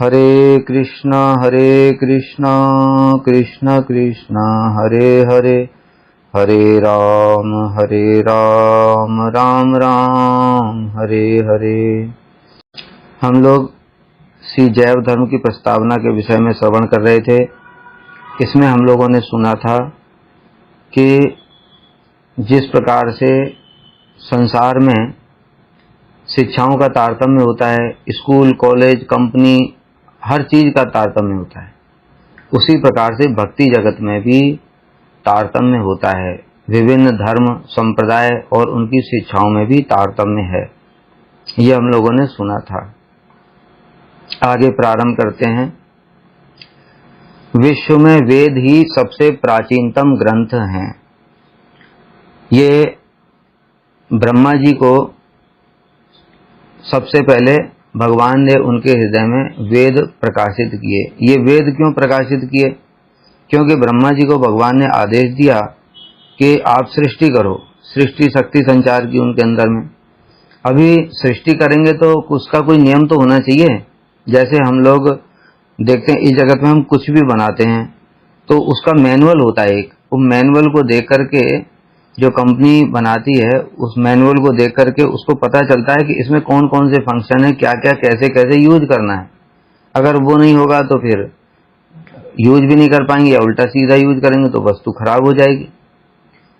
हरे कृष्णा कृष्ण कृष्ण हरे हरे, हरे राम राम राम हरे हरे। हम लोग श्री जैव धर्म की प्रस्तावना के विषय में श्रवण कर रहे थे। इसमें हम लोगों ने सुना था कि जिस प्रकार से संसार में शिक्षाओं का तारतम्य होता है, स्कूल, कॉलेज, कंपनी, हर चीज का तारतम्य होता है, उसी प्रकार से भक्ति जगत में भी तारतम्य होता है। विभिन्न धर्म, संप्रदाय और उनकी शिक्षाओं में भी तारतम्य है। ये हम लोगों ने सुना था। आगे प्रारंभ करते हैं। विश्व में वेद ही सबसे प्राचीनतम ग्रंथ हैं। ये ब्रह्मा जी को सबसे पहले भगवान ने उनके हृदय में वेद प्रकाशित किए। ये वेद क्यों प्रकाशित किए? क्योंकि ब्रह्मा जी को भगवान ने आदेश दिया कि आप सृष्टि करो। सृष्टि शक्ति संचार की उनके अंदर में। अभी सृष्टि करेंगे तो उसका कोई नियम तो होना चाहिए। जैसे हम लोग देखते हैं इस जगत में हम कुछ भी बनाते हैं तो उसका मैनुअल होता है एक। उस मैनुअल को देख करके जो कंपनी बनाती है, उस मैनुअल को देख करके उसको पता चलता है कि इसमें कौन कौन से फंक्शन है, क्या क्या कैसे कैसे यूज करना है। अगर वो नहीं होगा तो फिर यूज भी नहीं कर पाएंगे, या उल्टा सीधा यूज करेंगे तो वस्तु खराब हो जाएगी।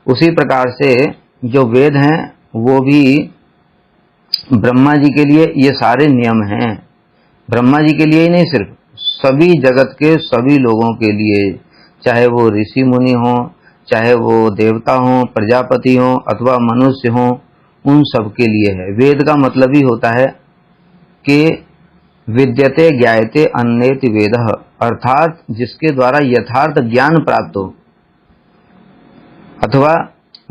उसी प्रकार से जो वेद हैं वो भी ब्रह्मा जी के लिए ये सारे नियम हैं। ब्रह्मा जी के लिए ही नहीं, सिर्फ सभी जगत के सभी लोगों के लिए, चाहे वो ऋषि मुनि हो, चाहे वो देवता हो, प्रजापति हो अथवा मनुष्य हो, उन सब के लिए है। वेद का मतलब ही होता है कि विद्यते ज्ञायते अन्येति वेदः, अर्थात जिसके द्वारा यथार्थ ज्ञान प्राप्त हो, अथवा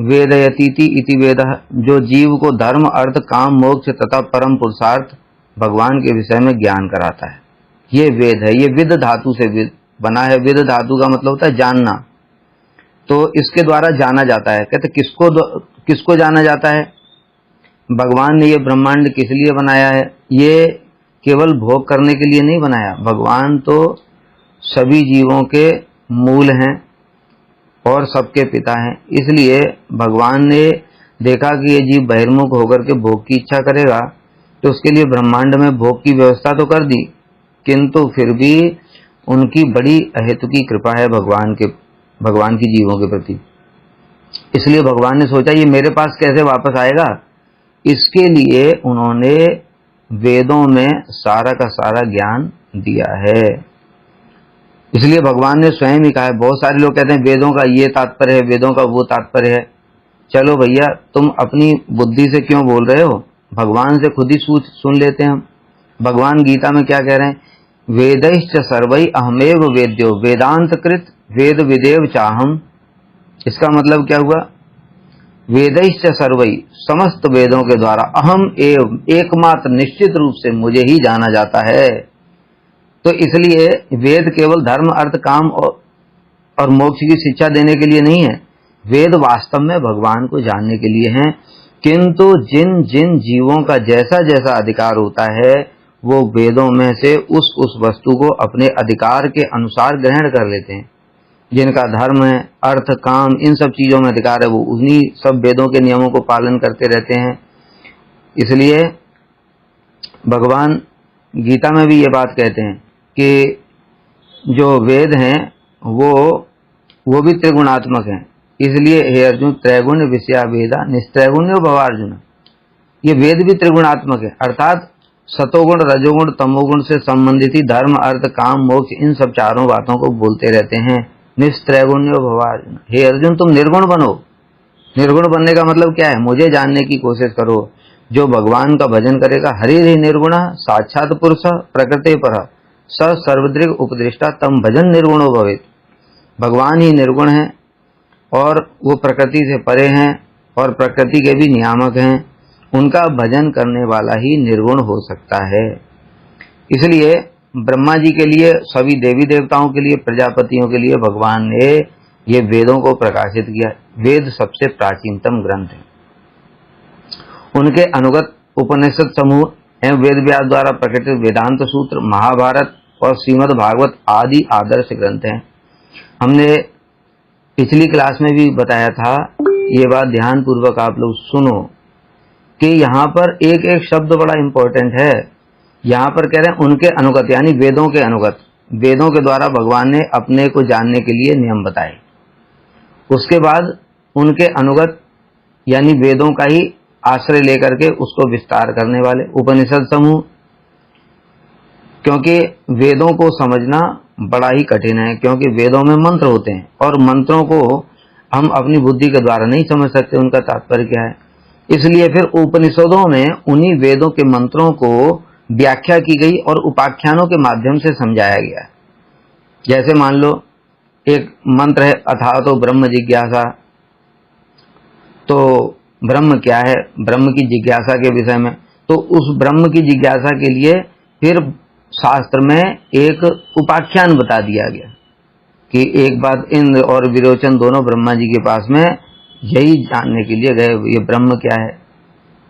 वेदयतीति इति वेदः, जो जीव को धर्म, अर्थ, काम, मोक्ष तथा परम पुरुषार्थ भगवान के विषय में ज्ञान कराता है। ये वेद है। ये विद धातु से बना है। विद धातु का मतलब होता है जानना। तो इसके द्वारा जाना जाता है। कहते किसको जाना जाता है? भगवान ने ये ब्रह्मांड किस लिए बनाया है? ये केवल भोग करने के लिए नहीं बनाया। भगवान तो सभी जीवों के मूल हैं और सबके पिता हैं। इसलिए भगवान ने देखा कि ये जीव बहिर्मुख होकर के भोग की इच्छा करेगा, तो उसके लिए ब्रह्मांड में भोग की व्यवस्था तो कर दी, किंतु फिर भी उनकी बड़ी अहेतुकी कृपा है भगवान की जीवों के प्रति। इसलिए भगवान ने सोचा ये मेरे पास कैसे वापस आएगा। इसके लिए उन्होंने वेदों में सारा का सारा ज्ञान दिया है। इसलिए भगवान ने स्वयं ही कहा है। बहुत सारे लोग कहते हैं वेदों का ये तात्पर्य है, वेदों का वो तात्पर्य है। चलो भैया, तुम अपनी बुद्धि से क्यों बोल रहे हो? भगवान से खुद ही सुन लेते हैं हम। भगवान गीता में क्या कह रहे हैं? वेदैश्च सर्वै अहमेव वेद्यो वेदांत कृत वेद विदेव चाहम। इसका मतलब क्या हुआ? वेदैश्च सर्वै, समस्त वेदों के द्वारा, अहम एव, एकमात्र निश्चित रूप से मुझे ही जाना जाता है। तो इसलिए वेद केवल धर्म, अर्थ, काम और मोक्ष की शिक्षा देने के लिए नहीं है। वेद वास्तव में भगवान को जानने के लिए हैं। किंतु जिन जिन जीवों का जैसा जैसा अधिकार होता है, वो वेदों में से उस वस्तु को अपने अधिकार के अनुसार ग्रहण कर लेते हैं। जिनका धर्म है, अर्थ, काम, इन सब चीजों में अधिकार है, वो उन्हीं सब वेदों के नियमों को पालन करते रहते हैं। इसलिए भगवान गीता में भी ये बात कहते हैं कि जो वेद हैं वो भी त्रिगुणात्मक हैं। इसलिए हे अर्जुन, त्रैगुण्य विषया वेदा निस्त्रैगुण्यो भवार्जुन। ये वेद भी त्रिगुणात्मक है, अर्थात सतोगुण, रजोगुण, तमोगुण से संबंधित ही धर्म, अर्थ, काम, मोक्ष, इन सब चारों बातों को बोलते रहते हैं। निस्त्रैगुण्यो भवार्जुन, हे अर्जुन तुम निर्गुण बनो। निर्गुण बनने का मतलब क्या है? मुझे जानने की कोशिश करो। जो भगवान का भजन करेगा, हरिः निर्गुण साक्षात पुरुष प्रकृते परः स सर्वदृक् उपदेष्टा तम भजन निर्गुणो भवेत्। भगवान ही निर्गुण है और वो प्रकृति से परे हैं और प्रकृति के भी नियामक हैं। उनका भजन करने वाला ही निर्गुण हो सकता है। इसलिए ब्रह्मा जी के लिए, सभी देवी देवताओं के लिए, प्रजापतियों के लिए भगवान ने ये वेदों को प्रकाशित किया। वेद सबसे प्राचीनतम ग्रंथ है। उनके अनुगत उपनिषद समूह एवं वेद व्यास द्वारा प्रकटित वेदांत सूत्र, महाभारत, और श्रीमद् भागवत आदि आदर्श ग्रंथ हैं। हमने पिछली क्लास में भी बताया था, ये बात ध्यान पूर्वक आप लोग सुनो कि यहाँ पर एक एक शब्द बड़ा इंपॉर्टेंट है। यहाँ पर कह रहे हैं उनके अनुगत, यानी वेदों के अनुगत, वेदों के द्वारा भगवान ने अपने को जानने के लिए नियम बताए। उसके बाद उनके अनुगत यानी वेदों का ही आश्रय लेकर के उसको विस्तार करने वाले उपनिषद समूह, क्योंकि वेदों को समझना बड़ा ही कठिन है, क्योंकि वेदों में मंत्र होते हैं और मंत्रों को हम अपनी बुद्धि के द्वारा नहीं समझ सकते उनका तात्पर्य क्या है। इसलिए फिर उपनिषदों में उन्हीं वेदों के मंत्रों को व्याख्या की गई और उपाख्यानों के माध्यम से समझाया गया। जैसे मान लो एक मंत्र है अथा तो ब्रह्म जिज्ञासा, तो ब्रह्म क्या है, ब्रह्म की जिज्ञासा के विषय में, तो उस ब्रह्म की जिज्ञासा के लिए फिर शास्त्र में एक उपाख्यान बता दिया गया कि एक बात इंद्र और विरोचन दोनों ब्रह्मा जी के पास में यही जानने के लिए गए ये ब्रह्म क्या है,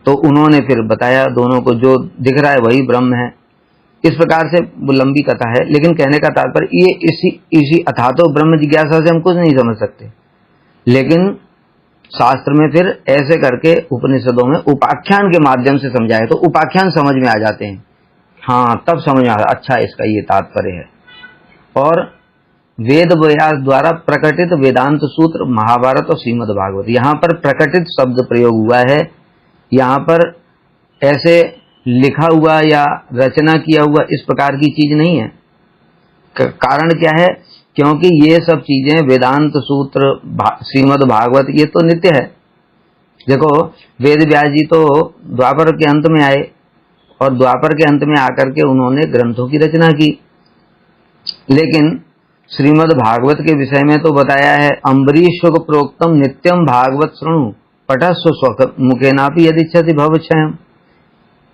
तो उन्होंने फिर बताया दोनों को जो दिख रहा है वही ब्रह्म है। इस प्रकार से वो लंबी कथा है, लेकिन कहने का तात्पर्य ये इसी अथातो ब्रह्म जिज्ञासा से हम कुछ नहीं समझ सकते, लेकिन शास्त्र में फिर ऐसे करके उपनिषदों में उपाख्यान के माध्यम से समझाए, तो उपाख्यान समझ में आ जाते हैं। हाँ, तब समझ में आता अच्छा इसका ये तात्पर्य है। और वेद व्यास द्वारा प्रकटित वेदांत सूत्र महाभारत और श्रीमद् भागवत, यहाँ पर प्रकटित शब्द प्रयोग हुआ है, यहाँ पर ऐसे लिखा हुआ या रचना किया हुआ इस प्रकार की चीज नहीं है। कारण क्या है, क्योंकि ये सब चीजें वेदांत सूत्र श्रीमद् भागवत ये तो नित्य है। देखो वेद व्यास जी तो द्वापर के अंत में आए और द्वापर के अंत में आकर के उन्होंने ग्रंथों की रचना की, लेकिन श्रीमद् भागवत के विषय में तो बताया है अम्बरीश प्रोक्तम नित्यम भागवत शृणु पठस्व स्वक मुखेनापि यदिच्छति भवक्षयम्।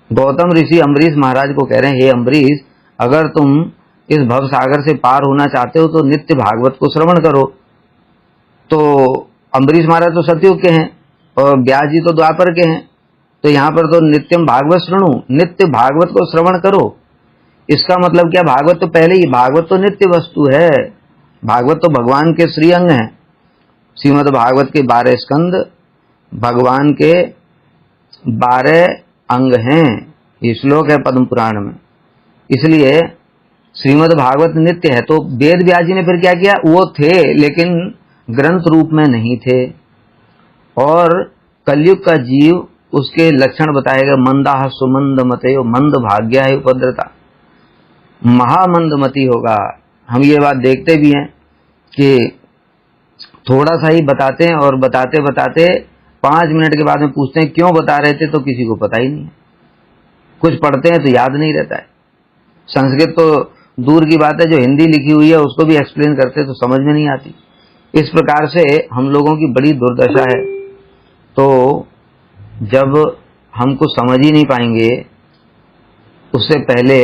गौतम ऋषि अम्बरीश महाराज को कह रहे हैं, हे अम्बरीश, अगर तुम इस भव सागर से पार होना चाहते हो तो नित्य भागवत को श्रवण करो। तो अम्बरीश महाराज तो सतयुग के हैं और व्यास जी तो द्वापर के हैं, तो यहाँ पर तो नित्यम भागवत श्रृणु, नित्य भागवत को श्रवण करो। इसका मतलब क्या, भागवत तो पहले ही, भागवत तो नित्य वस्तु है, भागवत तो भगवान के श्री अंग हैं। श्रीमद् भागवत के 12 स्कंद भगवान के 12 अंग हैं, ये श्लोक है पद्म पुराण में। इसलिए श्रीमद् भागवत नित्य है। तो वेद व्यास जी ने फिर क्या किया, वो थे लेकिन ग्रंथ रूप में नहीं थे, और कलयुग का जीव उसके लक्षण बताएगा, मंदाह सुमंद मते, मंद भाग्या है उपद्रता, महामंदमती होगा। हम ये बात देखते भी हैं कि थोड़ा सा ही बताते हैं और बताते बताते 5 मिनट के बाद में पूछते हैं क्यों बता रहे थे, तो किसी को पता ही नहीं है। कुछ पढ़ते हैं तो याद नहीं रहता है। संस्कृत तो दूर की बात है, जो हिंदी लिखी हुई है उसको भी एक्सप्लेन करते तो समझ में नहीं आती। इस प्रकार से हम लोगों की बड़ी दुर्दशा है। तो जब हम कुछ समझ ही नहीं पाएंगे, उससे पहले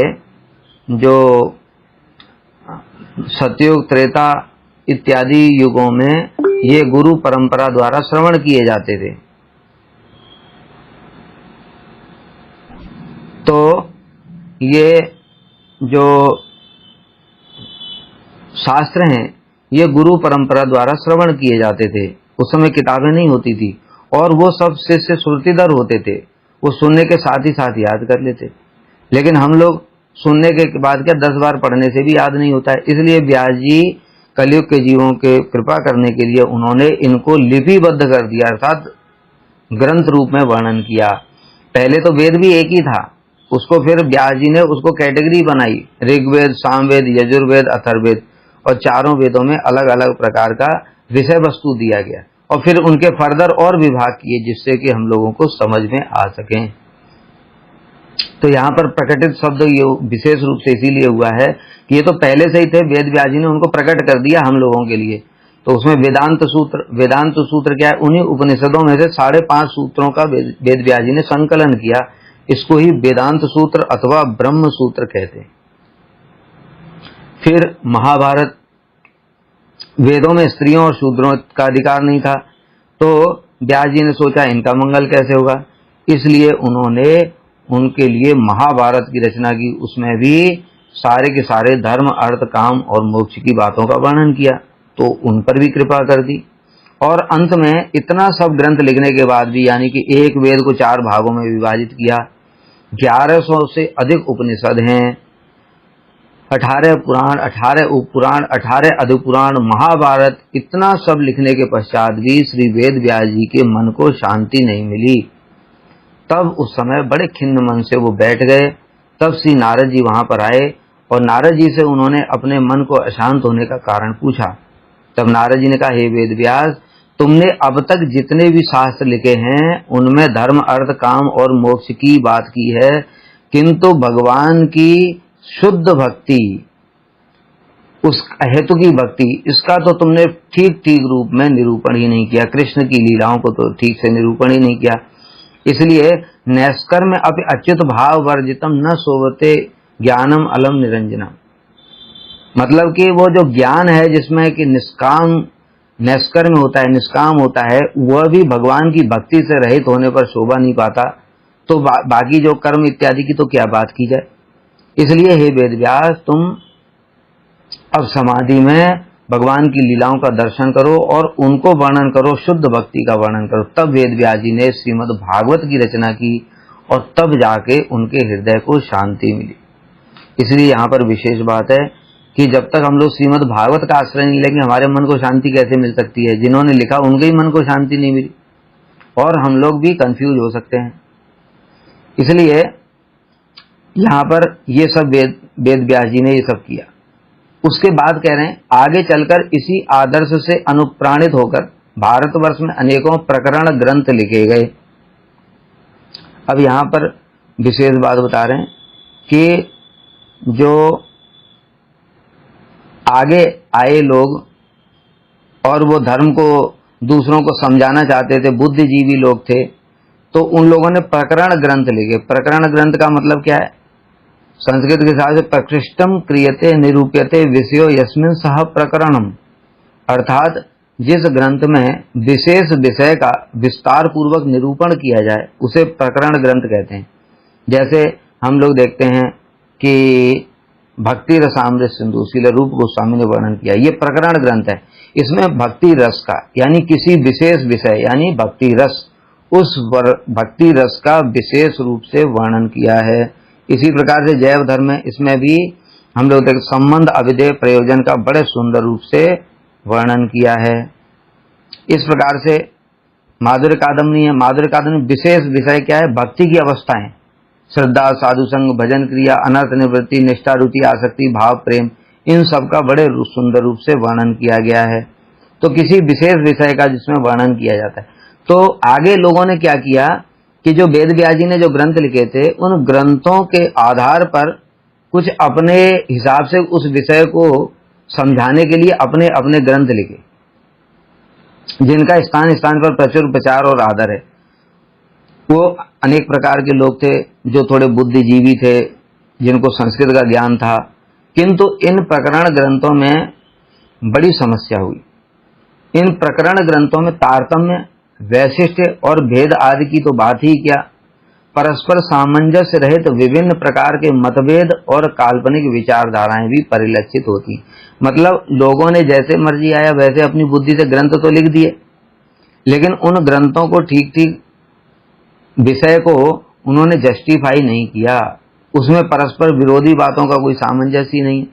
जो सतयुग त्रेता इत्यादि युगों में ये गुरु परंपरा द्वारा श्रवण किए जाते थे, तो ये जो शास्त्र हैं ये गुरु परंपरा द्वारा श्रवण किए जाते थे। उस समय किताबें नहीं होती थी और वो सब शिष्य श्रुतिधर होते थे, वो सुनने के साथ ही साथ याद कर लेते। लेकिन हम लोग सुनने के बाद क्या 10 बार पढ़ने से भी याद नहीं होता है। इसलिए व्यास जी कलयुग के जीवों के कृपा करने के लिए उन्होंने इनको लिपिबद्ध कर दिया, अर्थात ग्रंथ रूप में वर्णन किया। पहले तो वेद भी एक ही था, उसको फिर व्यास जी ने उसको कैटेगरी बनाई, ऋग्वेद, सामवेद, यजुर्वेद, अथर्ववेद, और चारों वेदों में अलग अलग प्रकार का विषय वस्तु दिया गया और फिर उनके फर्दर और विभाग किए जिससे कि हम लोगों को समझ में आ सकें। तो यहाँ पर प्रकटित शब्द ये विशेष रूप से इसीलिए हुआ है कि ये तो पहले से ही थे, वेद व्यास जी ने उनको प्रकट कर दिया हम लोगों के लिए। तो उसमें वेदांत सूत्र क्या है, उन्हीं उपनिषदों में से 5.5 सूत्रों का वेद व्यास जी ने संकलन किया। इसको ही वेदांत सूत्र अथवा ब्रह्म सूत्र कहते हैं। फिर महाभारत, वेदों में स्त्रियों और शूद्रों का अधिकार नहीं था, तो व्यास जी ने सोचा इनका मंगल कैसे होगा, इसलिए उन्होंने उनके लिए महाभारत की रचना की। उसमें भी सारे के सारे धर्म अर्थ काम और मोक्ष की बातों का वर्णन किया, तो उन पर भी कृपा कर दी। और अंत में इतना सब ग्रंथ लिखने के बाद भी, यानी कि एक वेद को 4 भागों में विभाजित किया, 1100 से अधिक उपनिषद हैं, 18 पुराण, 18 उपपुराण, 18 अधिपुराण, महाभारत, इतना सब लिखने के पश्चात भी श्री वेद व्यास जी के मन को शांति नहीं मिली। तब उस समय बड़े खिन्न मन से वो बैठ गए। तब श्री नारद जी वहां पर आए और नारद जी से उन्होंने अपने मन को अशांत होने का कारण पूछा। तब नारद जी ने कहा, हे वेद व्यास, तुमने अब तक जितने भी शास्त्र लिखे हैं उनमें धर्म अर्थ काम और मोक्ष की बात की है, किंतु भगवान की शुद्ध भक्ति, उस हेतु की भक्ति, इसका तो तुमने ठीक ठीक रूप में निरूपण ही नहीं किया। कृष्ण की लीलाओं को तो ठीक से निरूपण ही नहीं किया। इसलिए नैष्कर्म अपि अच्युत भाव वर्जितम न सोवते ज्ञानम अलम निरंजनम, मतलब कि वो जो ज्ञान है जिसमें कि निष्काम नैष्कर्म होता है, निष्काम होता है, वह भी भगवान की भक्ति से रहित होने पर शोभा नहीं पाता, तो बाकी जो कर्म इत्यादि की तो क्या बात की जाए। इसलिए हे वेद व्यास, तुम अब समाधि में भगवान की लीलाओं का दर्शन करो और उनको वर्णन करो, शुद्ध भक्ति का वर्णन करो। तब वेद व्यास जी ने श्रीमद् भागवत की रचना की और तब जाके उनके हृदय को शांति मिली। इसलिए यहाँ पर विशेष बात है कि जब तक हम लोग श्रीमद् भागवत का आश्रय नहीं लेंगे, हमारे मन को शांति कैसे मिल सकती है। जिन्होंने लिखा उनके ही मन को शांति नहीं मिली और हम लोग भी कंफ्यूज हो सकते हैं। इसलिए यहाँ पर ये सब वेद व्यास जी ने ये सब किया। उसके बाद कह रहे हैं, आगे चलकर इसी आदर्श से अनुप्राणित होकर भारतवर्ष में अनेकों प्रकरण ग्रंथ लिखे गए। अब यहाँ पर विशेष बात बता रहे हैं कि जो आगे आए लोग और वो धर्म को दूसरों को समझाना चाहते थे, बुद्धिजीवी लोग थे, तो उन लोगों ने प्रकरण ग्रंथ लिखे। प्रकरण ग्रंथ का मतलब क्या है? संस्कृत के हिसाब से प्रकृष्टम क्रियते निरूप्यते विषयो यस्मिन् सह प्रकरणम, अर्थात जिस ग्रंथ में विशेष विषय का विस्तार पूर्वक निरूपण किया जाए उसे प्रकरण ग्रंथ कहते हैं। जैसे हम लोग देखते हैं कि भक्ति रसामृत सिंधु श्रील रूप गोस्वामी ने वर्णन किया, ये प्रकरण ग्रंथ है। इसमें भक्ति रस का, यानी किसी विशेष विषय यानी भक्ति रस, उस भक्ति रस का विशेष रूप से वर्णन किया है। इसी प्रकार से जैव धर्म में, इसमें भी हम लोग देख संबंध अविधेय प्रयोजन का बड़े सुंदर रूप से वर्णन किया है। इस प्रकार से माधुर्य कादम्बनी है। माधुर्य कादम्बनी विशेष विषय क्या है? भक्ति की अवस्थाएं, श्रद्धा, साधु संग, भजन क्रिया, अनर्थ निवृत्ति, निष्ठा, रुचि, आसक्ति, भाव, प्रेम, इन सब का बड़े सुंदर रूप से वर्णन किया गया है। तो किसी विशेष विषय का जिसमें वर्णन किया जाता है। तो आगे लोगों ने क्या किया कि जो वेद व्यास जी ने जो ग्रंथ लिखे थे, उन ग्रंथों के आधार पर कुछ अपने हिसाब से उस विषय को समझाने के लिए अपने अपने ग्रंथ लिखे, जिनका स्थान स्थान पर प्रचुर प्रचार और आदर है। वो अनेक प्रकार के लोग थे, जो थोड़े बुद्धिजीवी थे, जिनको संस्कृत का ज्ञान था, किंतु इन प्रकरण ग्रंथों में बड़ी समस्या हुई। इन प्रकरण ग्रंथों में तारतम्य, वैशिष्ट्य और भेद आदि की तो बात ही क्या, परस्पर सामंजस्य रहित विभिन्न प्रकार के मतभेद और काल्पनिक विचारधाराएं भी परिलक्षित होती। मतलब लोगों ने जैसे मर्जी आया वैसे अपनी बुद्धि से ग्रंथ तो लिख दिए, लेकिन उन ग्रंथों को ठीक ठीक विषय को उन्होंने जस्टिफाई नहीं किया। उसमें परस्पर विरोधी बातों का कोई सामंजस्य नहीं,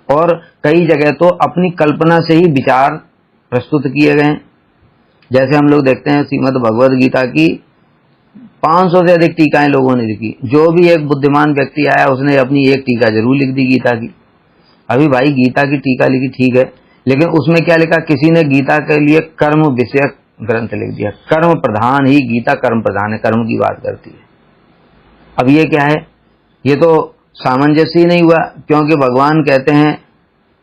और कई जगह तो अपनी कल्पना से ही विचार प्रस्तुत किए गए। जैसे हम लोग देखते हैं श्रीमद् भगवद गीता की 500 से अधिक टीकाएं लोगों ने लिखी। जो भी एक बुद्धिमान व्यक्ति आया उसने अपनी एक टीका जरूर लिख दी गीता की। अभी भाई गीता की टीका लिखी ठीक है, लेकिन उसमें क्या लिखा? किसी ने गीता के लिए कर्म विषयक ग्रंथ लिख दिया। कर्म प्रधान ही गीता कर्म प्रधान है, कर्म की बात करती है। अब ये क्या है? ये तो सामंजस्य ही नहीं हुआ, क्योंकि भगवान कहते हैं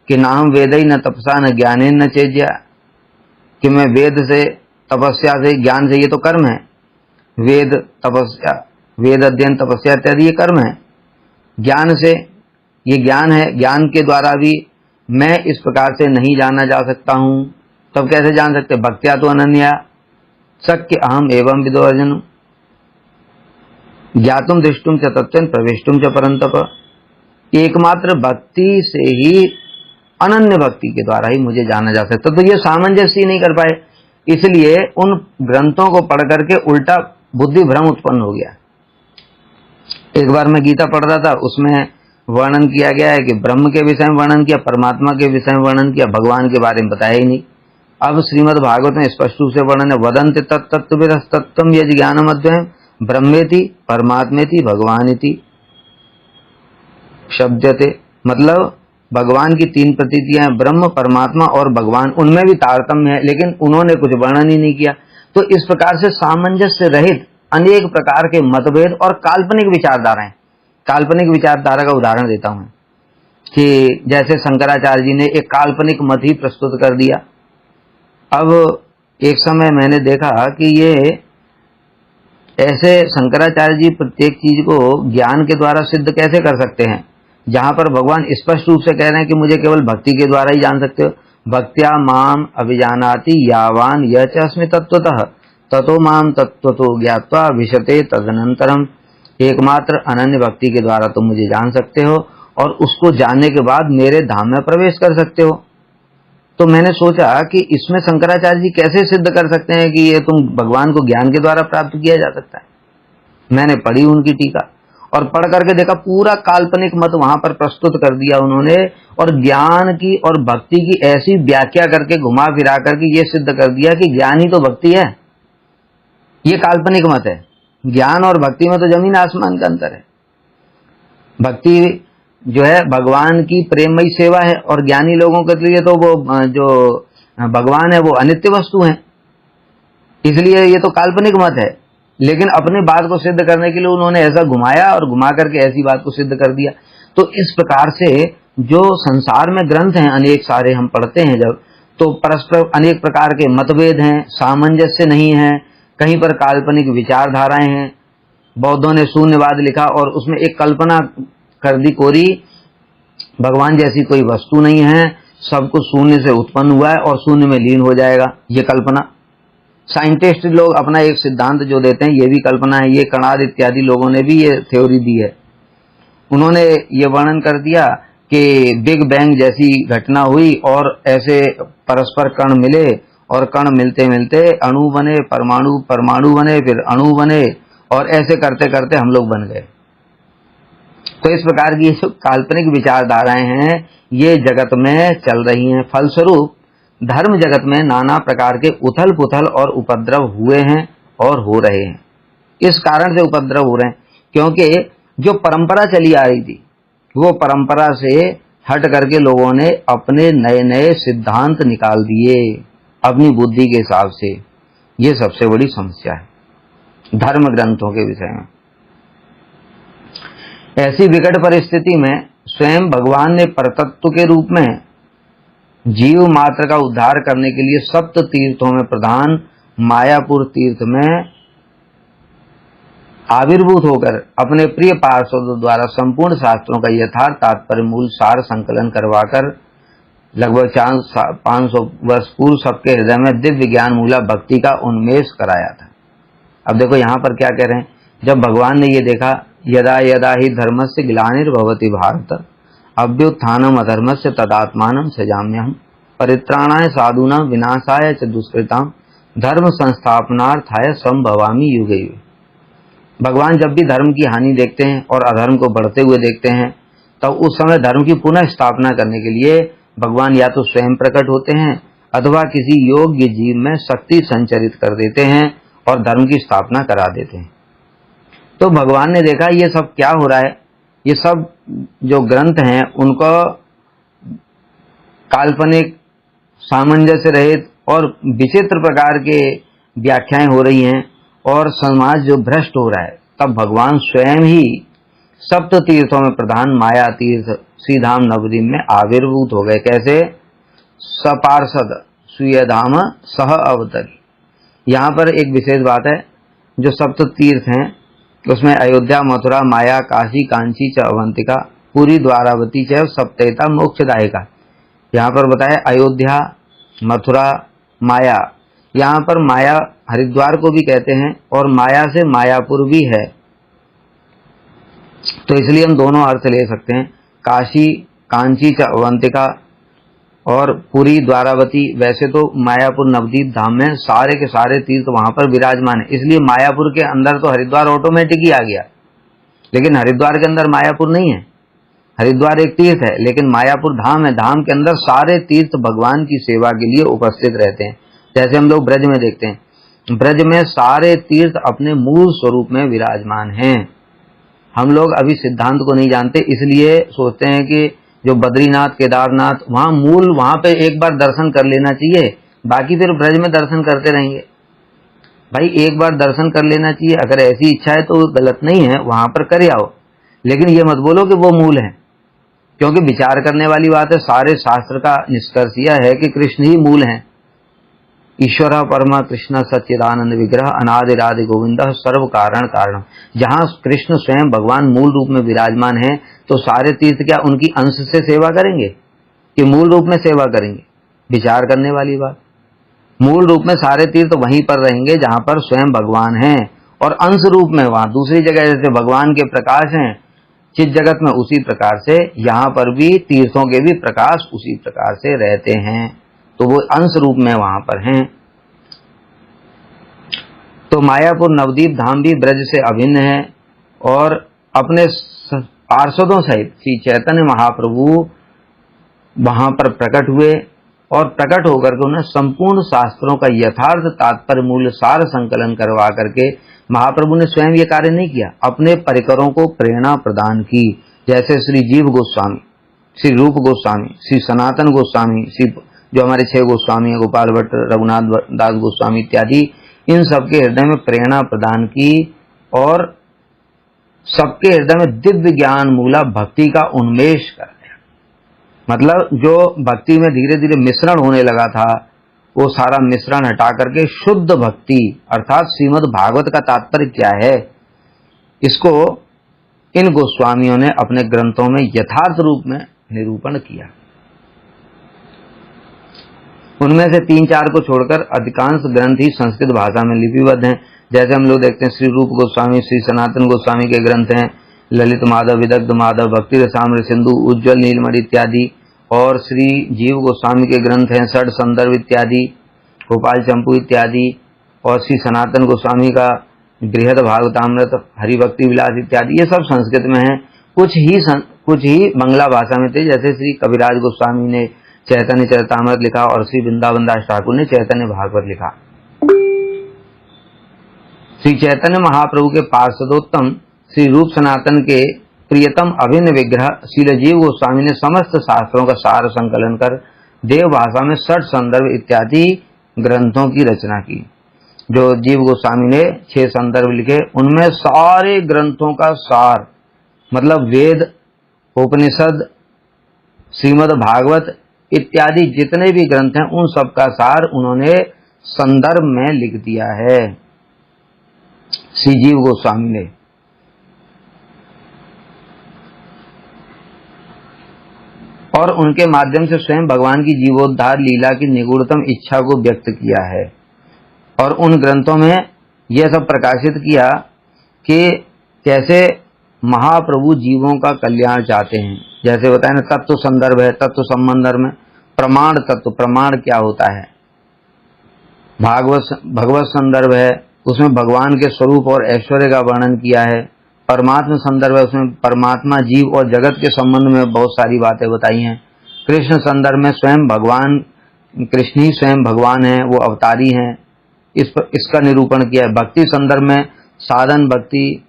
कि नाम वेदई न तपसा न ज्ञाने न चेज्या, कि मैं वेद से, तपस्या से, ज्ञान से, ये तो कर्म है। वेद तपस्या, वेद अध्ययन, तपस्या इत्यादि ये कर्म है। ज्ञान से, ये ज्ञान है, ज्ञान के द्वारा भी मैं इस प्रकार से नहीं जाना जा सकता हूं। तब कैसे जान सकते? भक्त्या तो अनन्या शक्य अहम एवं विदो अर्जुन ज्ञातुम दृष्टुम च तत्व प्रविष्टुम च परंतप। एकमात्र भक्ति से ही, अनन्य भक्ति के द्वारा ही मुझे जाना जा सकता। तो ये सामंजस्य ही नहीं कर पाए, इसलिए उन ग्रंथों को पढ़ करके उल्टा बुद्धि भ्रम उत्पन्न हो गया। एक बार मैं गीता पढ़ रहा था, उसमें वर्णन किया गया है कि ब्रह्म के विषय में वर्णन किया, परमात्मा के विषय में वर्णन किया, भगवान के बारे में बताया ही नहीं। अब श्रीमद् भागवत में स्पष्ट रूप से वर्णन है, वदन्ति तत्तत्त्वविदस्तत्त्वं यज् ज्ञानमद्वयम् ब्रह्मेति परमात्मेति भगवानिति शब्दते। मतलब भगवान की तीन प्रतीतियां हैं, ब्रह्म, परमात्मा और भगवान, उनमें भी तारतम्य है, लेकिन उन्होंने कुछ वर्णन ही नहीं किया। तो इस प्रकार से सामंजस्य रहित अनेक प्रकार के मतभेद और काल्पनिक विचारधाराएं। काल्पनिक विचारधारा का उदाहरण देता हूं कि जैसे शंकराचार्य जी ने एक काल्पनिक मत ही प्रस्तुत कर दिया। अब एक समय मैंने देखा कि ये ऐसे शंकराचार्य जी प्रत्येक चीज को ज्ञान के द्वारा सिद्ध कैसे कर सकते हैं, जहां पर भगवान स्पष्ट रूप से कह रहे हैं कि मुझे केवल भक्ति के द्वारा ही जान सकते हो। भक्त्या माम अभिजानाति यावान यह च अस्मि तत्वतः ततो माम तत्वतो ज्ञात्वा विशते तदनंतरम। एकमात्र अनन्य भक्ति के द्वारा तुम मुझे जान सकते हो और उसको जानने के बाद मेरे धाम में प्रवेश कर सकते हो। तो मैंने सोचा कि इसमें शंकराचार्य जी कैसे सिद्ध कर सकते हैं कि ये तुम भगवान को ज्ञान के द्वारा प्राप्त किया जा सकता है। मैंने पढ़ी उनकी टीका और पढ़ करके देखा पूरा काल्पनिक मत वहां पर प्रस्तुत कर दिया उन्होंने, और ज्ञान की और भक्ति की ऐसी व्याख्या करके घुमा फिरा करके ये सिद्ध कर दिया कि ज्ञान ही तो भक्ति है। ये काल्पनिक मत है। ज्ञान और भक्ति में तो जमीन आसमान का अंतर है। भक्ति जो है भगवान की प्रेममयी सेवा है, और ज्ञानी लोगों के लिए तो वो जो भगवान है वो अनित्य वस्तु है। इसलिए ये तो काल्पनिक मत है, लेकिन अपनी बात को सिद्ध करने के लिए उन्होंने ऐसा घुमाया और घुमा करके ऐसी बात को सिद्ध कर दिया। तो इस प्रकार से जो संसार में ग्रंथ हैं अनेक सारे, हम पढ़ते हैं जब, तो परस्पर अनेक प्रकार के मतभेद हैं, सामंजस्य नहीं है, कहीं पर काल्पनिक विचारधाराएं हैं। बौद्धों ने शून्यवाद लिखा और उसमें एक कल्पना कर दी कोरी, भगवान जैसी कोई वस्तु नहीं है, सब कुछ शून्य से उत्पन्न हुआ है और शून्य में लीन हो जाएगा, ये कल्पना। साइंटिस्ट लोग अपना एक सिद्धांत जो देते हैं, ये भी कल्पना है। ये कणाद इत्यादि लोगों ने भी ये थ्योरी दी है। उन्होंने ये वर्णन कर दिया कि बिग बैंग जैसी घटना हुई और ऐसे परस्पर कण मिले और कण मिलते मिलते अणु बने, परमाणु बने, फिर अणु बने, और ऐसे करते करते हम लोग बन गए। तो इस प्रकार की जो काल्पनिक विचारधाराएं हैं ये जगत में चल रही हैं। फलस्वरूप धर्म जगत में नाना प्रकार के उथल पुथल और उपद्रव हुए हैं और हो रहे हैं। इस कारण से उपद्रव हो रहे हैं क्योंकि जो परंपरा चली आ रही थी वो परंपरा से हट करके लोगों ने अपने नए नए सिद्धांत निकाल दिए अपनी बुद्धि के हिसाब से। ये सबसे बड़ी समस्या है धर्म ग्रंथों के विषय में। ऐसी विकट परिस्थिति में स्वयं भगवान ने परतत्व के रूप में जीव मात्र का उद्धार करने के लिए सप्त तीर्थों में प्रधान मायापुर तीर्थ में आविर्भूत होकर अपने प्रिय पार्षदों द्वारा संपूर्ण शास्त्रों का यथार्थ तात्पर्य मूल सार संकलन करवाकर लगभग 500 वर्ष पूर्व सबके हृदय में दिव्य ज्ञान मूला भक्ति का उन्मेष कराया था। अब देखो यहाँ पर क्या कह रहे हैं, जब भगवान ने ये देखा, यदा यदा ही धर्मस्य ग्लानिर्भवति भारत अभ्युत्थानम अधर्मस्य तदात्मानं सजाम्यहम् परित्राणाय साधूनां विनाशाय च दुष्कृतां धर्म संस्थापनार्थाय संभवामि युगे युगे। भगवान जब भी धर्म की हानि देखते हैं और अधर्म को बढ़ते हुए देखते हैं, तब उस समय धर्म की पुनः स्थापना करने के लिए भगवान या तो स्वयं प्रकट होते हैं अथवा किसी योग्य जीव में शक्ति संचरित कर देते हैं और धर्म की स्थापना करा देते हैं। तो भगवान ने देखा ये सब क्या हो रहा है, ये सब जो ग्रंथ हैं उनको काल्पनिक, सामंजस्य रहित और विचित्र प्रकार के व्याख्याएं हो रही हैं और समाज जो भ्रष्ट हो रहा है, तब भगवान स्वयं ही सप्त तीर्थों में प्रधान माया तीर्थ श्रीधाम नवद्वीप में आविर्भूत हो गए। कैसे? सपार्षद सुयधाम सह अवतरी। यहाँ पर एक विशेष बात है, जो सप्त तीर्थ हैं उसमें अयोध्या, मथुरा, माया, काशी, कांची च अवंतिका, पूरी, द्वारावती च सप्तैता मोक्षदायिका। यहाँ पर बताया अयोध्या, मथुरा, माया। यहाँ पर माया हरिद्वार को भी कहते हैं और माया से मायापुर भी है, तो इसलिए हम दोनों अर्थ ले सकते हैं। काशी, कांची, अवंतिका और पुरी, द्वारावती, वैसे तो मायापुर नवदीप धाम में सारे के सारे तीर्थ वहां पर विराजमान है। इसलिए मायापुर के अंदर तो हरिद्वार ऑटोमेटिक ही आ गया, लेकिन हरिद्वार के अंदर मायापुर नहीं है। हरिद्वार एक तीर्थ है, लेकिन मायापुर धाम है। धाम के अंदर सारे तीर्थ भगवान की सेवा के लिए उपस्थित रहते हैं। जैसे हम लोग ब्रज में देखते हैं, ब्रज में सारे तीर्थ अपने मूल स्वरूप में विराजमान हैं। हम लोग अभी सिद्धांत को नहीं जानते, इसलिए सोचते हैं कि जो बद्रीनाथ, केदारनाथ, वहां पे एक बार दर्शन कर लेना चाहिए, बाकी फिर ब्रज में दर्शन करते रहेंगे। भाई एक बार दर्शन कर लेना चाहिए, अगर ऐसी इच्छा है तो गलत नहीं है, वहां पर कर आओ, लेकिन ये मत बोलो कि वो मूल है, क्योंकि विचार करने वाली बात है। सारे शास्त्र का निष्कर्ष यह है कि कृष्ण ही मूल है। ईश्वर परमा कृष्ण सच्चिदानंद विग्रह अनादिरादि गोविंद सर्व कारण कारणम। जहां कृष्ण स्वयं भगवान मूल रूप में विराजमान है, तो सारे तीर्थ क्या उनकी अंश से सेवा करेंगे कि मूल रूप में सेवा करेंगे? विचार करने वाली बात। मूल रूप में सारे तीर्थ वहीं पर रहेंगे जहां पर स्वयं भगवान हैं, और अंश रूप में वहां दूसरी जगह जैसे भगवान के प्रकाश हैं चित जगत में, उसी प्रकार से यहाँ पर भी तीर्थों के भी प्रकाश उसी प्रकार से रहते हैं, तो वो अंश रूप में वहां पर हैं। तो मायापुर नवदीप धाम भी ब्रज से अभिन्न है, और अपने पार्षदों सहित श्री चैतन्य महाप्रभु वहां पर प्रकट हुए, और प्रकट होकर के उन्हें संपूर्ण शास्त्रों का यथार्थ तात्पर्य मूल्य सार संकलन करवा करके महाप्रभु ने स्वयं ये कार्य नहीं किया, अपने परिकरों को प्रेरणा प्रदान की। जैसे श्री जीव गोस्वामी, श्री रूप गोस्वामी, श्री सनातन गोस्वामी, श्री जो हमारे 6 गोस्वामी है, गोपाल भट्ट, रघुनाथ दास गोस्वामी इत्यादि, इन सबके हृदय में प्रेरणा प्रदान की, और सबके हृदय में दिव्य ज्ञान मूला भक्ति का उन्मेष कर दिया। मतलब जो भक्ति में धीरे धीरे मिश्रण होने लगा था, वो सारा मिश्रण हटा करके शुद्ध भक्ति अर्थात श्रीमद् भागवत का तात्पर्य क्या है, इसको इन गोस्वामियों ने अपने ग्रंथों में यथार्थ रूप में निरूपण किया। उनमें से 3-4 को छोड़कर अधिकांश ग्रंथ ही संस्कृत भाषा में लिपिबद्ध हैं। जैसे हम लोग देखते हैं श्री रूप गोस्वामी, श्री सनातन गोस्वामी के ग्रंथ हैं ललित माधव, विदग्ध माधव, भक्ति रसामृत सिंधु, उज्ज्वल नीलमणि इत्यादि, और श्री जीव गोस्वामी के ग्रंथ हैं षड संदर्भ इत्यादि, गोपाल चंपू इत्यादि, और श्री सनातन गोस्वामी का बृहद भागवतामृत, हरिभक्ति विलास इत्यादि, ये सब संस्कृत में हैं। कुछ ही बांग्ला भाषा में थे, जैसे श्री कविराज गोस्वामी ने चैतन्य चरितामृत लिखा, और श्री वृंदावन दास ठाकुर ने चैतन्य भागवत लिखा। श्री चैतन्य महाप्रभु के पार्षदोत्तम श्री रूप सनातन के प्रियतम अभिन्न विग्रह श्रील जीव गोस्वामी ने समस्त शास्त्रों का सार संकलन कर देव भाषा में षट संदर्भ इत्यादि ग्रंथों की रचना की। जो जीव गोस्वामी ने 6 संदर्भ लिखे, उनमें सारे ग्रंथों का सार, मतलब वेद, उपनिषद, श्रीमद् भागवत इत्यादि जितने भी ग्रंथ हैं, उन सब का सार उन्होंने संदर्भ में लिख दिया है श्री जीव गोस्वामी ने। और उनके माध्यम से स्वयं भगवान की जीवोद्धार लीला की निगूढ़तम इच्छा को व्यक्त किया है, और उन ग्रंथों में यह सब प्रकाशित किया कि कैसे महाप्रभु जीवों का कल्याण चाहते हैं। जैसे होता है ना, तत्व संदर्भ है, तत्व संबंध में प्रमाण तत्व, प्रमाण क्या होता है, भगवत संदर्भ है, उसमें भगवान के स्वरूप और ऐश्वर्य का वर्णन किया है। परमात्मा संदर्भ है, उसमें परमात्मा, जीव और जगत के संबंध में बहुत सारी बातें बताई हैं। कृष्ण संदर्भ में स्वयं भगवान, कृष्ण ही स्वयं भगवान है, वो अवतारी हैं, इसका निरूपण किया है। भक्ति संदर्भ में साधन भक्ति,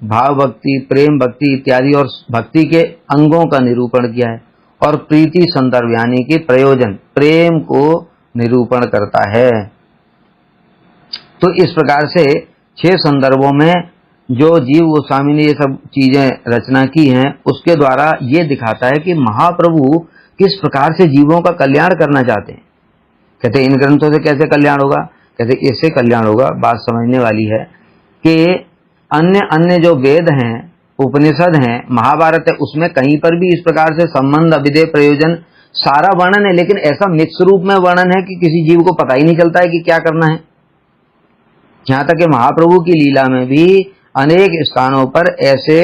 भाव भक्ति, प्रेम भक्ति इत्यादि और भक्ति के अंगों का निरूपण किया है। और प्रीति संदर्भ यानी कि प्रयोजन, प्रेम को निरूपण करता है। तो इस प्रकार से 6 संदर्भों में जो जीव गोस्वामी ने ये सब चीजें रचना की हैं, उसके द्वारा ये दिखाता है कि महाप्रभु किस प्रकार से जीवों का कल्याण करना चाहते हैं। कहते इन ग्रंथों से कैसे कल्याण होगा, कहते इससे कल्याण होगा। बात समझने वाली है कि अन्य जो वेद हैं, उपनिषद हैं, महाभारत है, उसमें कहीं पर भी इस प्रकार से संबंध, अभिधेय, प्रयोजन सारा वर्णन है, लेकिन ऐसा मिक्स रूप में वर्णन है कि किसी जीव को पता ही नहीं चलता है कि क्या करना है। यहाँ तक कि महाप्रभु की लीला में भी अनेक स्थानों पर ऐसे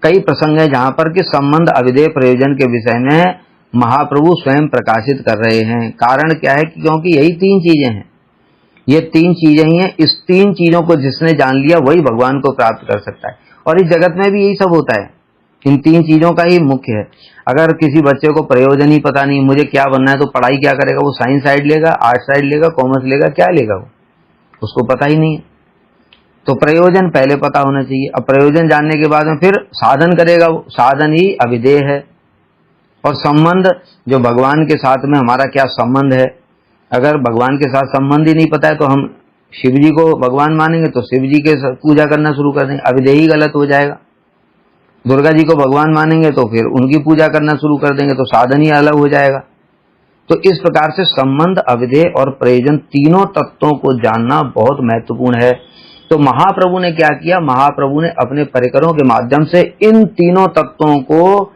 कई प्रसंग है जहां पर कि संबंध अविधेय प्रयोजन के विषय में महाप्रभु स्वयं प्रकाशित कर रहे हैं। कारण क्या है कि क्योंकि यही तीन चीजें हैं, ये तीन चीजें ही हैं। इस तीन चीजों को जिसने जान लिया वही भगवान को प्राप्त कर सकता है। और इस जगत में भी यही सब होता है, इन तीन चीजों का ही मुख्य है। अगर किसी बच्चे को प्रयोजन ही पता नहीं, मुझे क्या बनना है, तो पढ़ाई क्या करेगा? वो साइंस साइड लेगा, आर्ट साइड लेगा, कॉमर्स लेगा, क्या लेगा? वो उसको पता ही नहीं है। तो प्रयोजन पहले पता होना चाहिए। अब प्रयोजन जानने के बाद में फिर साधन करेगा, वो साधन ही अविधेय है। और संबंध, जो भगवान के साथ में हमारा क्या संबंध है, अगर भगवान के साथ संबंध ही नहीं पता है तो हम शिव जी को भगवान मानेंगे तो शिव जी के पूजा करना शुरू कर देंगे, अविधेय ही गलत हो जाएगा। दुर्गा जी को भगवान मानेंगे तो फिर उनकी पूजा करना शुरू कर देंगे, तो साधन ही अलग हो जाएगा। तो इस प्रकार से संबंध, अविधेय और प्रयोजन, तीनों तत्वों को जानना बहुत महत्वपूर्ण है। तो महाप्रभु ने क्या किया? महाप्रभु ने अपने परिकरों के माध्यम से इन तीनों तत्वों को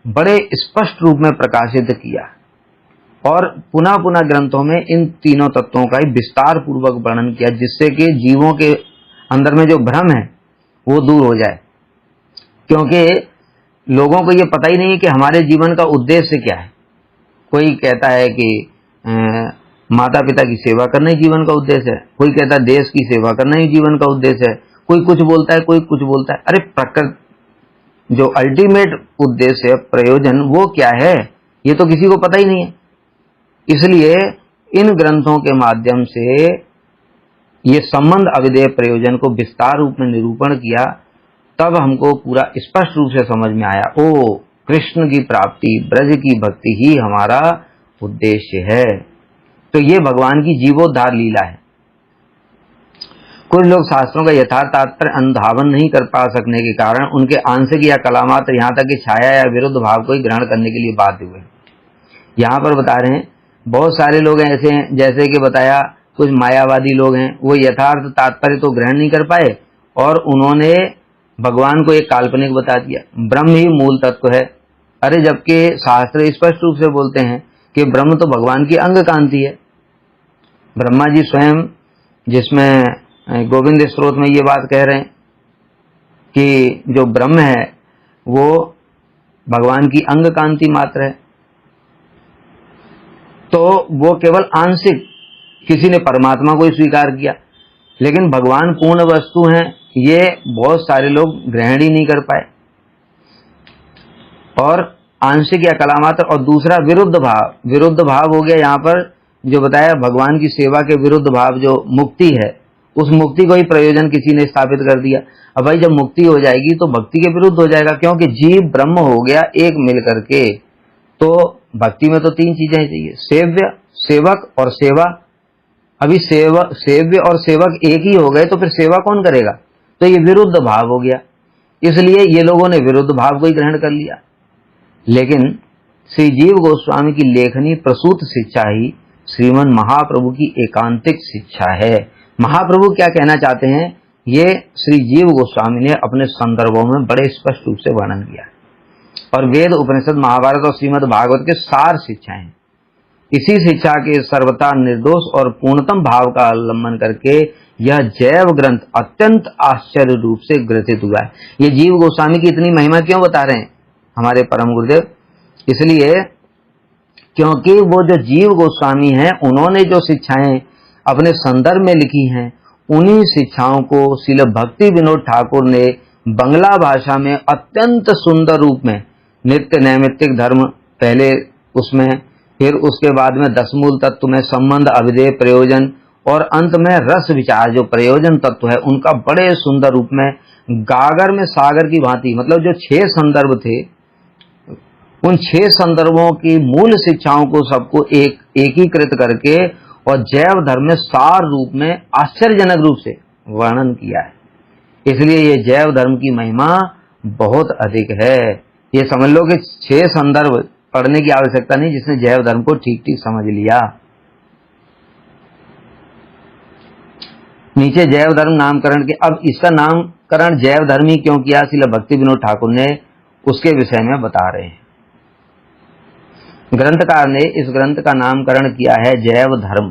बड़े स्पष्ट रूप में प्रकाशित किया और पुनः पुनः ग्रंथों में इन तीनों तत्वों का ही विस्तार पूर्वक वर्णन किया, जिससे कि जीवों के अंदर में जो भ्रम है वो दूर हो जाए। क्योंकि लोगों को ये पता ही नहीं है कि हमारे जीवन का उद्देश्य क्या है। कोई कहता है कि माता पिता की सेवा करना ही जीवन का उद्देश्य है, कोई कहता है देश की सेवा करना ही जीवन का उद्देश्य है, कोई कुछ बोलता है, कोई कुछ बोलता है। अरे प्रकृति जो अल्टीमेट उद्देश्य है, प्रयोजन, वो क्या है, ये तो किसी को पता ही नहीं है। इसलिए इन ग्रंथों के माध्यम से ये संबंध अविधेय प्रयोजन को विस्तार रूप में निरूपण किया, तब हमको पूरा स्पष्ट रूप से समझ में आया, ओ कृष्ण की प्राप्ति, ब्रज की भक्ति ही हमारा उद्देश्य है। तो ये भगवान की जीवोद्धार लीला है। कुछ लोग शास्त्रों का यथार्थ तात्पर्य अनुधावन नहीं कर पा सकने के कारण उनके आंशिक या कलामात्र, यहाँ तक कि छाया या विरुद्ध भाव को ही ग्रहण करने के लिए बाध्य हुए। यहाँ पर बता रहे हैं बहुत सारे लोग ऐसे हैं, जैसे कि बताया कुछ मायावादी लोग हैं, वो यथार्थ तात्पर्य तो ग्रहण नहीं कर पाए और उन्होंने भगवान को एक काल्पनिक बता दिया, ब्रह्म ही मूल तत्व है। अरे जबकि शास्त्र स्पष्ट रूप से बोलते हैं कि ब्रह्म तो भगवान की अंग कांति है। ब्रह्मा जी स्वयं, जिसमें गोविंद स्त्रोत में ये बात कह रहे हैं कि जो ब्रह्म है वो भगवान की अंग कांति मात्र है, तो वो केवल आंशिक, किसी ने परमात्मा को ही स्वीकार किया, लेकिन भगवान पूर्ण वस्तु हैं, ये बहुत सारे लोग ग्रहण ही नहीं कर पाए। और आंशिक या कलामात्र, और दूसरा विरुद्ध भाव, विरुद्ध भाव हो गया यहाँ पर जो बताया, भगवान की सेवा के विरुद्ध भाव जो मुक्ति है, उस मुक्ति को ही प्रयोजन किसी ने स्थापित कर दिया। अब भाई जब मुक्ति हो जाएगी तो भक्ति के विरुद्ध हो जाएगा, क्योंकि जीव ब्रह्म हो गया एक मिल करके। तो भक्ति में तो तीन चीजें चाहिए, सेव्य, सेवक और सेवा। अभी सेव्य और सेवक एक ही हो गए तो फिर सेवा कौन करेगा? तो ये विरुद्ध भाव हो गया, इसलिए ये लोगों ने विरुद्ध भाव को ही ग्रहण कर लिया। लेकिन श्री जीव गोस्वामी की लेखनी प्रसूत शिक्षा ही श्रीमन महाप्रभु की एकांतिक शिक्षा है। महाप्रभु क्या कहना चाहते हैं, ये श्री जीव गोस्वामी ने अपने संदर्भों में बड़े स्पष्ट रूप से वर्णन किया। और वेद, उपनिषद, महाभारत और श्रीमद् भागवत के सार शिक्षाएं, इसी शिक्षा के सर्वथा निर्दोष और पूर्णतम भाव का अवलंबन करके यह जैव ग्रंथ अत्यंत आश्चर्य रूप से ग्रथित हुआ है। ये जीव गोस्वामी की इतनी महिमा क्यों बता रहे हैं हमारे परम गुरुदेव? इसलिए क्योंकि वो जो जीव गोस्वामी हैं, उन्होंने जो शिक्षाएं अपने संदर्भ में लिखी हैं, उन्हीं शिक्षाओं को श्रील भक्ति विनोद ठाकुर ने बंगला भाषा में अत्यंत सुंदर रूप में, नित्य नैमित्तिक धर्म पहले उसमें, फिर उसके बाद में 10 मूल तत्व में संबंध, अविधेय, प्रयोजन, और अंत में रस विचार जो प्रयोजन तत्व है, उनका बड़े सुंदर रूप में गागर में सागर की भांति, मतलब जो 6 संदर्भ थे, उन 6 संदर्भों की मूल शिक्षाओं को सबको एकीकृत करके और जैव धर्म में सार रूप में आश्चर्यजनक रूप से वर्णन किया है। इसलिए ये जैव धर्म की महिमा बहुत अधिक है। ये समझ लो कि 6 संदर्भ पढ़ने की आवश्यकता नहीं, जिसने जैव धर्म को ठीक ठीक समझ लिया। नीचे जैव धर्म नामकरण के, अब इसका नामकरण जैव धर्म ही क्यों किया श्रील भक्ति विनोद ठाकुर ने, उसके विषय में बता रहे हैं। ग्रंथकार ने इस ग्रंथ का नामकरण किया है जैव धर्म।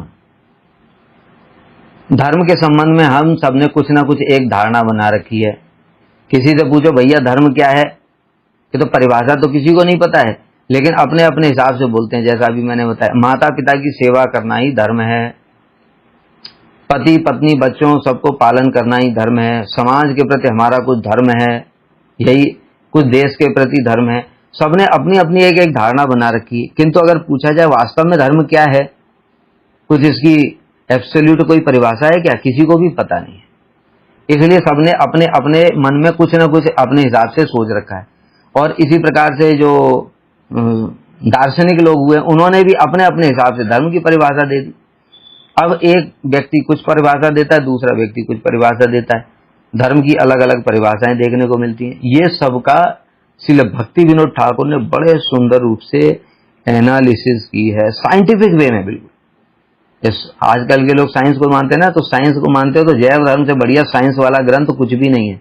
धर्म के संबंध में हम सबने कुछ ना कुछ एक धारणा बना रखी है किसी से पूछो भैया धर्म क्या है, ये तो परिभाषा तो किसी को नहीं पता है, लेकिन अपने अपने हिसाब से बोलते हैं। जैसा अभी मैंने बताया, माता पिता की सेवा करना ही धर्म है, पति पत्नी बच्चों सबको पालन करना ही धर्म है, समाज के प्रति हमारा कुछ धर्म है, यही कुछ देश के प्रति धर्म है। सबने अपनी अपनी एक एक धारणा बना रखी है, किंतु अगर पूछा जाए वास्तव में धर्म क्या है, कुछ इसकी एब्सोल्यूट कोई परिभाषा है क्या, किसी को भी पता नहीं है। इसलिए सबने अपने अपने मन में कुछ न कुछ अपने हिसाब से सोच रखा है। और इसी प्रकार से जो दार्शनिक लोग हुए, उन्होंने भी अपने अपने हिसाब से धर्म की परिभाषा दे दी। अब एक व्यक्ति कुछ परिभाषा देता है, दूसरा व्यक्ति कुछ परिभाषा देता है, धर्म की अलग अलग परिभाषाएं देखने को मिलती हैं। ये सबका श्रील भक्ति विनोद ठाकुर ने बड़े सुंदर रूप से एनालिसिस की है, साइंटिफिक वे में। बिल्कुल आजकल के लोग साइंस को मानते हैं ना, तो साइंस को मानते हो तो जैव धर्म से बढ़िया साइंस वाला ग्रंथ कुछ भी नहीं है।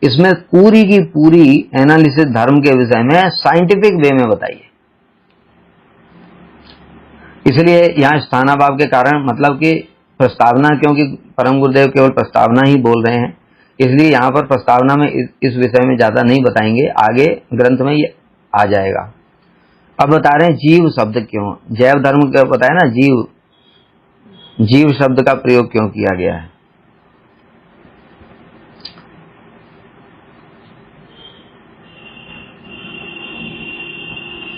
इसमें पूरी की पूरी एनालिसिस धर्म के विषय में साइंटिफिक वे में बताई है। इसलिए यहाँ स्थानाभाव के कारण, मतलब कि प्रस्तावना, क्योंकि परम गुरुदेव केवल प्रस्तावना ही बोल रहे हैं, इसलिए यहाँ पर प्रस्तावना में इस विषय में ज्यादा नहीं बताएंगे, आगे ग्रंथ में ये आ जाएगा। अब बता रहे हैं जीव शब्द क्यों, जैव धर्म का बताया ना, जीव शब्द का प्रयोग क्यों किया गया है।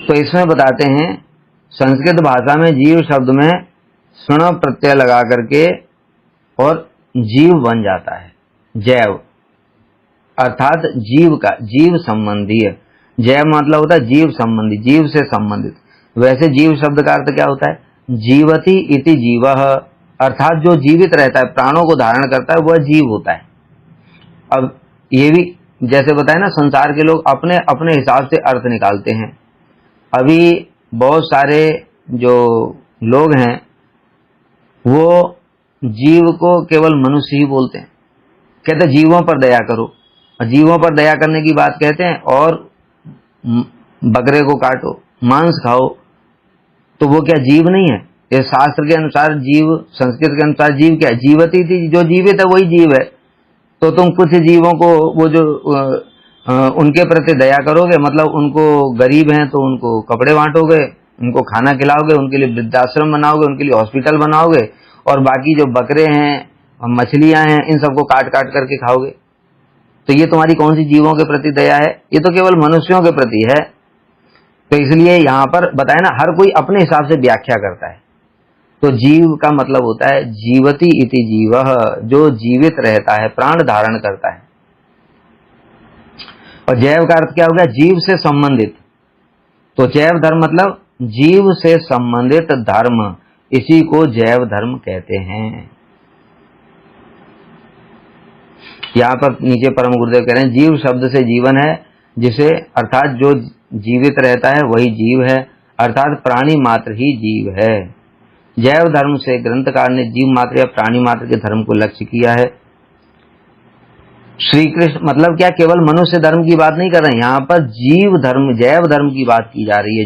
तो इसमें बताते हैं, संस्कृत भाषा में जीव शब्द में ष्ण प्रत्यय लगा करके और जीव बन जाता है। जैव अर्थात जीव का, जीव संबंधी है। जैव मतलब होता है जीव संबंधी, जीव से संबंधित। वैसे जीव शब्द का अर्थ क्या होता है, जीवति इति जीवः, अर्थात जो जीवित रहता है, प्राणों को धारण करता है, वह जीव होता है। अब ये भी जैसे बताया ना, संसार के लोग अपने अपने हिसाब से अर्थ निकालते हैं। अभी बहुत सारे जो लोग हैं वो जीव को केवल मनुष्य ही बोलते हैं, कहते जीवों पर दया करो, जीवों पर दया करने की बात कहते हैं, और बकरे को काटो, मांस खाओ, तो वो क्या जीव नहीं है। ये शास्त्र के अनुसार जीव, संस्कृत के अनुसार जीव क्या है, जीवती थी, जो जीवित है वही जीव है। तो तुम कुछ जीवों को, वो जो उनके प्रति दया करोगे, मतलब उनको गरीब हैं तो उनको कपड़े बांटोगे, उनको खाना खिलाओगे, उनके लिए वृद्धाश्रम बनाओगे, उनके लिए हॉस्पिटल बनाओगे, और बाकी जो बकरे हैं, मछलियां हैं, इन सबको काट काट करके खाओगे। तो ये तुम्हारी कौन सी जीवों के प्रति दया है, ये तो केवल मनुष्यों के प्रति है। तो इसलिए यहाँ पर बताया ना, हर कोई अपने हिसाब से व्याख्या करता है। तो जीव का मतलब होता है जीवति इति जीवः, जो जीवित रहता है, प्राण धारण करता है। और जैव का अर्थ क्या हो गया, जीव से संबंधित। तो जैव धर्म मतलब जीव से संबंधित धर्म, इसी को जैव धर्म कहते हैं। यहाँ पर नीचे परम गुरुदेव कह रहे हैं, जीव शब्द से जीवन है, जिसे अर्थात जो जीवित रहता है वही जीव है, अर्थात प्राणी मात्र ही जीव है। जैव धर्म से ग्रंथकार ने जीव मात्र या प्राणी मात्र के धर्म को लक्ष्य किया है। श्री कृष्ण मतलब क्या, केवल मनुष्य धर्म की बात नहीं कर रहे हैं, यहाँ पर जीव धर्म, जैव धर्म की बात की जा रही है।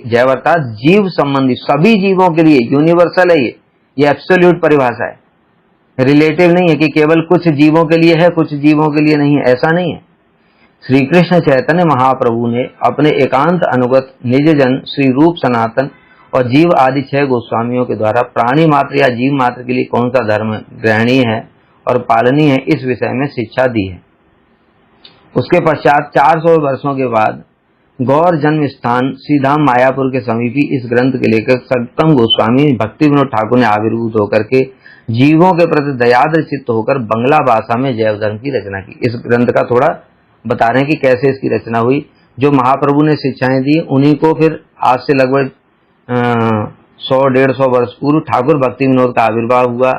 जैव अर्थात जीव संबंधी, सभी जीवों के लिए यूनिवर्सल है ये एब्सोल्यूट परिभाषा है, रिलेटिव नहीं है कि केवल कुछ जीवों के लिए है, कुछ जीवों के लिए नहीं है, ऐसा नहीं है। श्री कृष्ण चैतन्य महाप्रभु ने अपने एकांत अनुगत निज जन श्री रूप सनातन और जीव आदि 6 गोस्वामियों के द्वारा प्राणी मात्र या जीव मात्र के लिए कौन सा धर्म ग्रहणीय है और पालनीय है, इस विषय में शिक्षा दी है। उसके पश्चात 400 वर्षों के बाद गौर जन्म स्थान श्रीधाम मायापुर के समीपी इस ग्रंथ के लेकर सत्तम गोस्वामी भक्ति विनोद ठाकुर ने आविर्भूत होकर के जीवों के प्रति दयाद्र चित्त होकर बंगला भाषा में जैव धर्म की रचना की। इस ग्रंथ का थोड़ा बता रहे हैं कि कैसे इसकी रचना हुई। जो महाप्रभु ने शिक्षाएं दी, उन्हीं को फिर आज से लगभग 100-150 वर्ष पूर्व ठाकुर भक्ति विनोद का आविर्भाव हुआ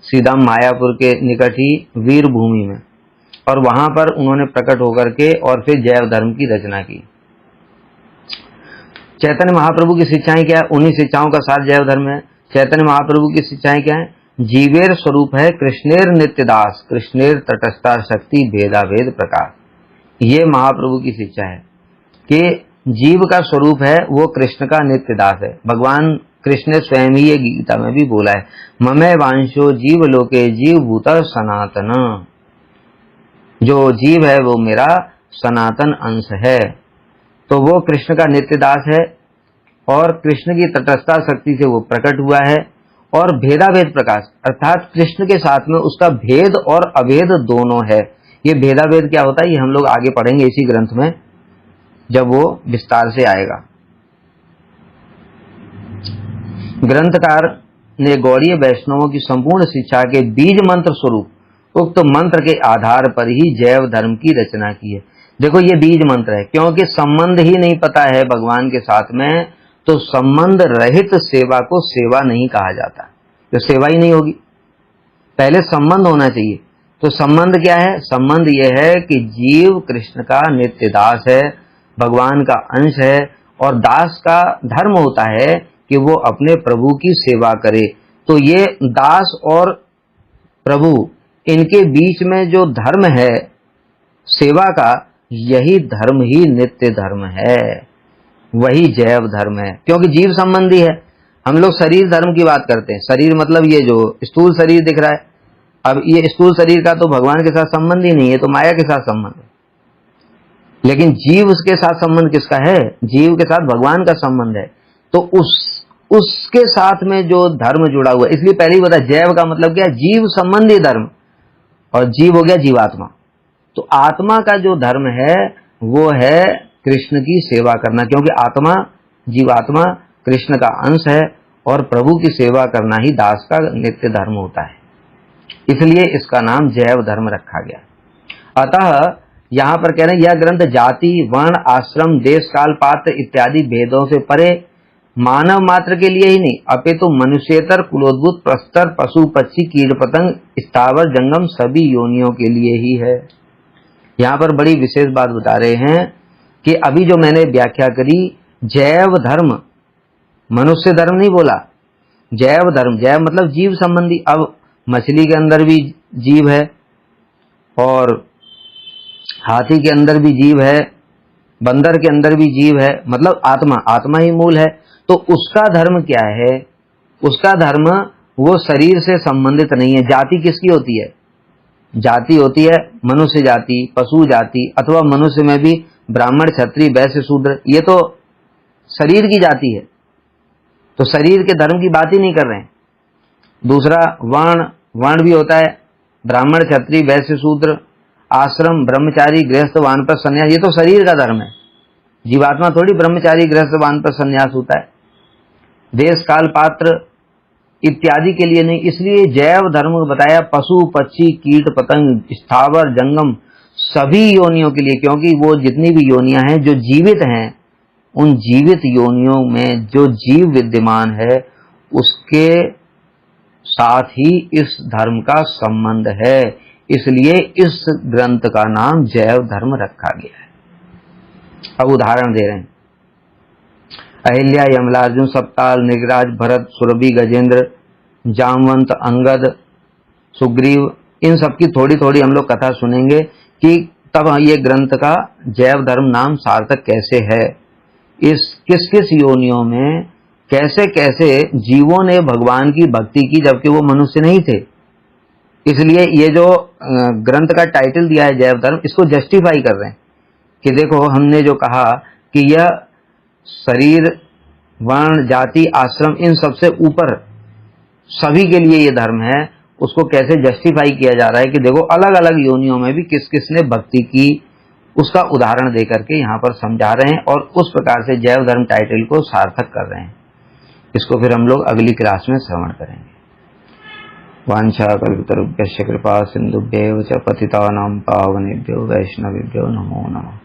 श्रीधाम मायापुर के निकट ही वीर भूमि में, और वहां पर उन्होंने प्रकट होकर के और फिर जैव धर्म की रचना की। चैतन्य महाप्रभु की शिक्षाएं क्या है, उन्हीं शिक्षाओं का सार जैव धर्म है। चैतन्य महाप्रभु की शिक्षाएं क्या है, जीवेर स्वरूप है कृष्णेर नित्यदास, कृष्णेर तटस्था शक्ति भेदा भेद प्रकार। ये महाप्रभु की शिक्षा है कि जीव का स्वरूप है वो कृष्ण का नित्यदास है। भगवान कृष्ण ने स्वयं ही ये गीता में भी बोला है, ममे वांशो जीव लोके जीव भूत सनातन। जो जीव है वो मेरा सनातन अंश है। तो वो कृष्ण का नित्य दास है और कृष्ण की तटस्थता शक्ति से वो प्रकट हुआ है। और भेदाभेद प्रकाश अर्थात कृष्ण के साथ में उसका भेद और अभेद दोनों है। ये भेदाभेद क्या होता है ये हम लोग आगे पढ़ेंगे इसी ग्रंथ में जब वो विस्तार से आएगा। ग्रंथकार ने गौड़ीय वैष्णवों की संपूर्ण शिक्षा के बीज मंत्र स्वरूप उक्त मंत्र के आधार पर ही जैव धर्म की रचना की है। देखो ये बीज मंत्र है, क्योंकि संबंध ही नहीं पता है भगवान के साथ में, तो संबंध रहित सेवा को सेवा नहीं कहा जाता, तो सेवा ही नहीं होगी। पहले संबंध होना चाहिए। तो संबंध क्या है? संबंध यह है कि जीव कृष्ण का नित्य दास है, भगवान का अंश है, और दास का धर्म होता है कि वो अपने प्रभु की सेवा करे। तो ये दास और प्रभु इनके बीच में जो धर्म है सेवा का, यही धर्म ही नित्य धर्म है, वही जैव धर्म है। क्योंकि जीव संबंधी है। हम लोग शरीर धर्म की बात करते हैं। शरीर मतलब ये जो स्थूल शरीर दिख रहा है, अब ये स्थूल शरीर का तो भगवान के साथ संबंध ही नहीं है, तो माया के साथ संबंध है। लेकिन जीव उसके साथ संबंध किसका है? जीव के साथ भगवान का संबंध है। तो उसके साथ में जो धर्म जुड़ा हुआ है, इसलिए पहले ही बता जैव का मतलब क्या है? जीव संबंधी धर्म, और जीव हो गया जीवात्मा। तो आत्मा का जो धर्म है वो है कृष्ण की सेवा करना, क्योंकि आत्मा जीवात्मा कृष्ण का अंश है और प्रभु की सेवा करना ही दास का नित्य धर्म होता है। इसलिए इसका नाम जैव धर्म रखा गया। अतः यहाँ पर कह रहे हैं यह ग्रंथ जाति वर्ण आश्रम देश काल पात्र इत्यादि भेदों से परे मानव मात्र के लिए ही नहीं, अपितु मनुष्येतर कुलोद्भूत प्रस्तर पशु पक्षी कीट पतंग स्थावर जंगम सभी योनियों के लिए ही है। यहाँ पर बड़ी विशेष बात बता रहे हैं कि अभी जो मैंने व्याख्या करी, जैव धर्म, मनुष्य धर्म नहीं बोला, जैव धर्म। जैव मतलब जीव संबंधी। अब मछली के अंदर भी जीव है और हाथी के अंदर भी जीव है, बंदर के अंदर भी जीव है, मतलब आत्मा, आत्मा ही मूल है। तो उसका धर्म क्या है? उसका धर्म वो शरीर से संबंधित नहीं है। जाति किसकी होती है? जाति होती है मनुष्य जाति, पशु जाति, अथवा मनुष्य में भी ब्राह्मण क्षत्रिय वैश्य शूद्र, ये तो शरीर की जाति है। तो शरीर के धर्म की बात ही नहीं कर रहे हैं। दूसरा वर्ण, वर्ण भी होता है ब्राह्मण क्षत्रिय वैश्य शूद्र, आश्रम ब्रह्मचारी गृहस्थ वानप्रस्थ संन्यास, ये तो शरीर का धर्म है। जीवात्मा थोड़ी ब्रह्मचारी गृहस्थ वानप्रस्थ संन्यास होता है। देश काल पात्र इत्यादि के लिए नहीं, इसलिए जैव धर्म बताया पशु पक्षी कीट पतंग स्थावर जंगम सभी योनियों के लिए, क्योंकि वो जितनी भी योनियां हैं जो जीवित हैं, उन जीवित योनियों में जो जीव विद्यमान है उसके साथ ही इस धर्म का संबंध है। इसलिए इस ग्रंथ का नाम जैव धर्म रखा गया है। अब उदाहरण दे रहे हैं। अहिल्या यमलार्जुन सप्ताल निगराज भरत सुरभि गजेंद्र जामवंत अंगद सुग्रीव, इन सब की थोड़ी थोड़ी हम लोग कथा सुनेंगे कि तब ये ग्रंथ का जैव धर्म नाम सार्थक कैसे है। इस किस किस योनियों में कैसे कैसे जीवों ने भगवान की भक्ति की जबकि वो मनुष्य नहीं थे। इसलिए ये जो ग्रंथ का टाइटल दिया है जैव धर्म, इसको जस्टिफाई कर रहे हैं कि देखो हमने जो कहा कि यह शरीर वर्ण जाति आश्रम इन सबसे ऊपर सभी के लिए ये धर्म है, उसको कैसे जस्टिफाई किया जा रहा है कि देखो अलग अलग योनियों में भी किस किस ने भक्ति की, उसका उदाहरण दे करके यहाँ पर समझा रहे हैं और उस प्रकार से जैव धर्म टाइटल को सार्थक कर रहे हैं। इसको फिर हम लोग अगली क्लास में श्रवण करेंगे। वांछा कल्पतरुभ्यश्च कृपा सिन्धुभ्यैव च पतितानां पावनेभ्यो वैष्णवेभ्यो नमो नमः।